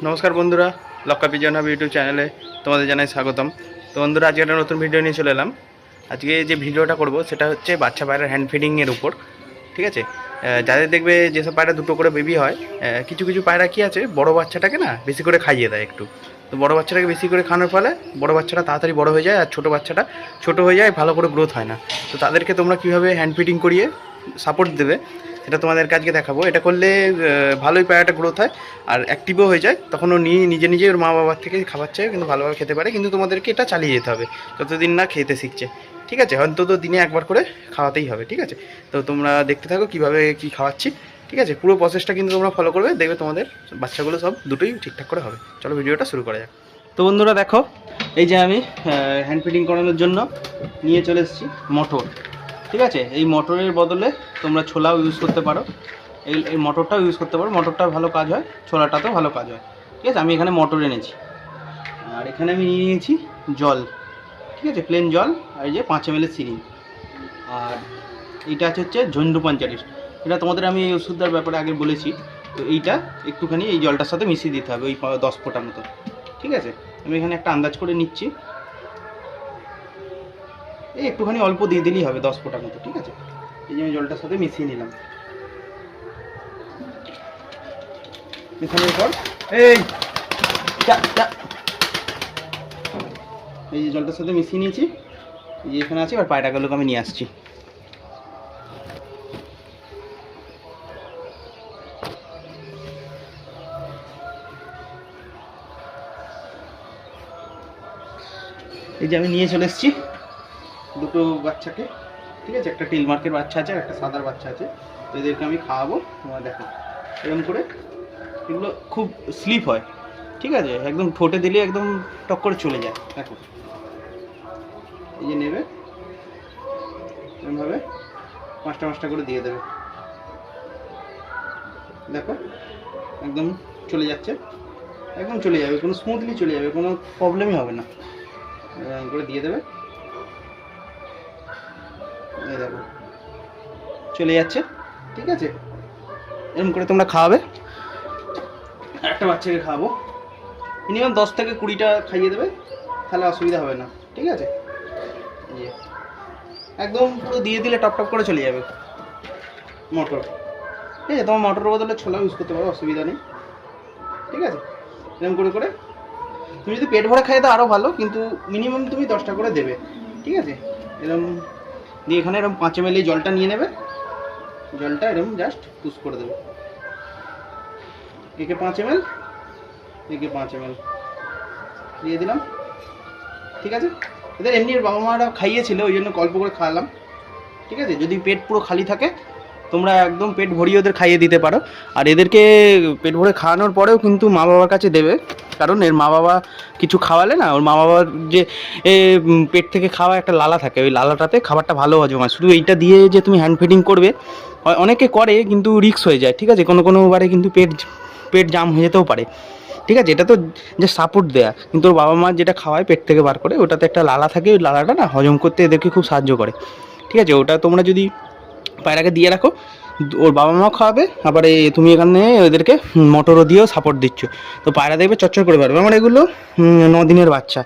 নমস্কার বন্ধুরা, লক্কা pigeon hub YouTube চ্যানেলে তোমাদের জানাই স্বাগতম। তো বন্ধুরা, আজকে একটা নতুন ভিডিও নিয়ে চলে এলাম। আজকে যে ভিডিওটা করব সেটা হচ্ছে বাচ্চা পায়রার হ্যান্ড ফিডিংয়ের উপর। ঠিক আছে, যাদের দেখবে যেসব পায়রা দুটো করে বেবি হয়, কিছু কিছু পায়রা কি আছে, বড় বাচ্চাটাকে না বেশি করে খাইয়ে দেয় একটু। তো বড় বাচ্চাটাকে বেশি করে খাওয়ানোর ফলে বড় বাচ্চাটা তাড়াতাড়ি বড় হয়ে যায়, আর ছোটো বাচ্চাটা ছোটো হয়ে যায়, ভালো করে গ্রোথ হয় না। তো তাদেরকে তোমরা কীভাবে হ্যান্ড ফিডিং করিয়ে সাপোর্ট দেবে সেটা তোমাদের কাজকে দেখাবো। এটা করলে ভালোই পায়রাটা গ্রোথ হয় আর অ্যাক্টিভও হয়ে যায়। তখন ও নিজে নিজে ওর মা বাবার থেকে খাবার চায়, কিন্তু ভালোভাবে খেতে পারে। কিন্তু তোমাদেরকে এটা চালিয়ে যেতে হবে যতদিন না খেতে শিখছে। ঠিক আছে, অন্তত দিনে একবার করে খাওয়াতেই হবে। ঠিক আছে, তো তোমরা দেখতে থাকো কীভাবে কী খাওয়াচ্ছি। ঠিক আছে, পুরো প্রসেসটা কিন্তু তোমরা ফলো করবে, দেখবে তোমাদের বাচ্চাগুলো সব দুটোই ঠিকঠাক করে হবে। চলো ভিডিওটা শুরু করা যাক। তো বন্ধুরা দেখো, এই যে আমি হ্যান্ড ফিডিং করানোর জন্য নিয়ে চলে এসেছি মটর। ঠিক আছে, এই মটরের বদলে তোমরা ছোলাও ইউজ করতে পারো, এই মটরটাও ইউজ করতে পারো। মটরটাও ভালো কাজ হয়, ছোলাটাতেও ভালো কাজ হয়। ঠিক আছে, আমি এখানে মটর এনেছি, আর এখানে আমি নিয়ে নিয়েছি জল। ঠিক আছে, প্লেন জল, আর এই যে 5 ml সিরিঞ্জ, আর এইটা হচ্ছে ঝন্ডু পঞ্চারিশ। এটা তোমাদের আমি এই ওষুধটার ব্যাপারে আগে বলেছি। তো এইটা একটুখানি এই জলটার সাথে মিশিয়ে দিতে হবে, ওই 10 ফোঁটার মতো। ঠিক আছে, আমি এখানে একটা আন্দাজ করে নিচ্ছি, এই একটুখানি অল্প দিয়ে দিলেই হবে, 10 ফোঁটার মতো। ঠিক আছে, এই যে আমি জলটার সাথে মিশিয়ে নিলাম। মেশানোর পর এই যে জলটার সাথে মিশিয়ে নিয়েছি, এই যে এখানে আছে। এবার পায়রাগুলোকে আমি নিয়ে আসছি। এই যে আমি নিয়ে চলে এসেছি দুটো বাচ্চাকে। ঠিক আছে, একটা টিল মার্কের বাচ্চা আছে আর একটা সাদার বাচ্চা আছে। তো এদেরকে আমি খাওয়াবো। তোমরা দেখো এরকম করে, এগুলো খুব স্লিপ হয়। ঠিক আছে, একদম ঠোঁটে দিলে একদম টক করে চলে যায়। দেখো, এই যে নেবে এরকমভাবে 5টা 5টা করে দিয়ে দেবে। দেখো একদম চলে যাচ্ছে, একদম চলে যাবে, কোনো স্মুথলি চলে যাবে, কোনো প্রবলেমই হবে না। এরকম করে দিয়ে দেবে, এই দেখো চলে যাচ্ছে। ঠিক আছে, এরকম করে তোমরা খাওয়াবে। একটা বাচ্চাকে খাওয়াবো, মিনিমাম 10 থেকে 20টা খাইয়ে দেবে, তাহলে অসুবিধা হবে না। ঠিক আছে, এই একদম পুরো দিয়ে দিলে টপ টপ করে চলে যাবে মটর। ঠিক আছে, তোমার মটরের বদলে ছোলা ইউজ করতে পারো, অসুবিধা নেই। ঠিক আছে, এরকম করে করে তুমি যদি পেট ভরে খাই তো আরও ভালো, কিন্তু মিনিমাম তুমি 10টা করে দেবে। ঠিক আছে, এরকম দিয়ে এখানে এরকম 5 ml জলটা নিয়ে নেবে, জলটা এরকম জাস্ট পুশ করে দেবে। একে 5 ml, একে 5 ml দিয়ে দিলাম। ঠিক আছে, এদের এমনি বাবা মারা খাইয়েছিল, ওই জন্য অল্প করে খাওয়ালাম। ঠিক আছে, যদি পেট পুরো খালি থাকে তোমরা একদম পেট ভরিয়ে ওদের খাইয়ে দিতে পারো। আর এদেরকে পেট ভরে খাওয়ানোর পরেও কিন্তু মা বাবার কাছে দেবে, কারণ এর মা বাবা কিছু খাওয়ালে না, ওর মা বাবার যে পেট থেকে খাওয়া একটা লালা থাকে, ওই লালাটাতে খাবারটা ভালো হজম হয়। শুধু এইটা দিয়ে যে তুমি হ্যান্ড ফিডিং করবে, অনেকে করে কিন্তু রিস্ক হয়ে যায়। ঠিক আছে, কোনোবারে কিন্তু পেট জাম হয়ে যেতেও পারে। ঠিক আছে, এটা তো যে সাপোর্ট দেয়া, কিন্তু ওর বাবা মা যেটা খাওয়ায় পেট থেকে বার করে, ওটাতে একটা লালা থাকে, ওই লালাটা না হজম করতে এদেরকে খুব সাহায্য করে। ঠিক আছে, ওটা তোমরা যদি পায়রাকে দিয়ে রাখো, ওর বাবা মাও খাওয়াবে, আবার তুমি এখানে ওদেরকে মটরও দিয়েও সাপোর্ট দিচ্ছ, তো পায়রা দেখবে চচ্চর করে পারবে। আমার এগুলো 9 দিনের বাচ্চা,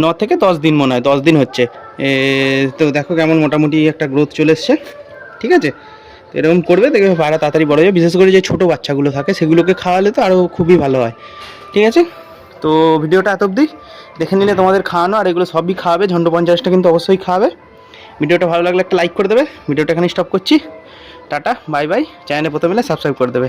9 থেকে 10 দিন, মনে হয় 10 দিন হচ্ছে। তো দেখো কেমন মোটামুটি একটা গ্রোথ চলে এসছে। ঠিক আছে, এরকম করবে, দেখবে পায়রা তাড়াতাড়ি বড় হবে। বিশেষ করে যে ছোটো বাচ্চাগুলো থাকে সেগুলোকে খাওয়ালে তো আরও খুবই ভালো হয়। ঠিক আছে, তো ভিডিওটা এত অবধি দেখে নিলে তোমাদের খাওয়ানো, আর এগুলো সবই খাওয়াবে। ঝন্ডু 50টা কিন্তু অবশ্যই খাওয়াবে। ভিডিওটা ভালো লাগলে একটা লাইক করে দেবে। ভিডিওটা এখানে স্টপ করছি, টাটা বাই বাই। চ্যানেলে প্রথমে সাবস্ক্রাইব করে দেবে।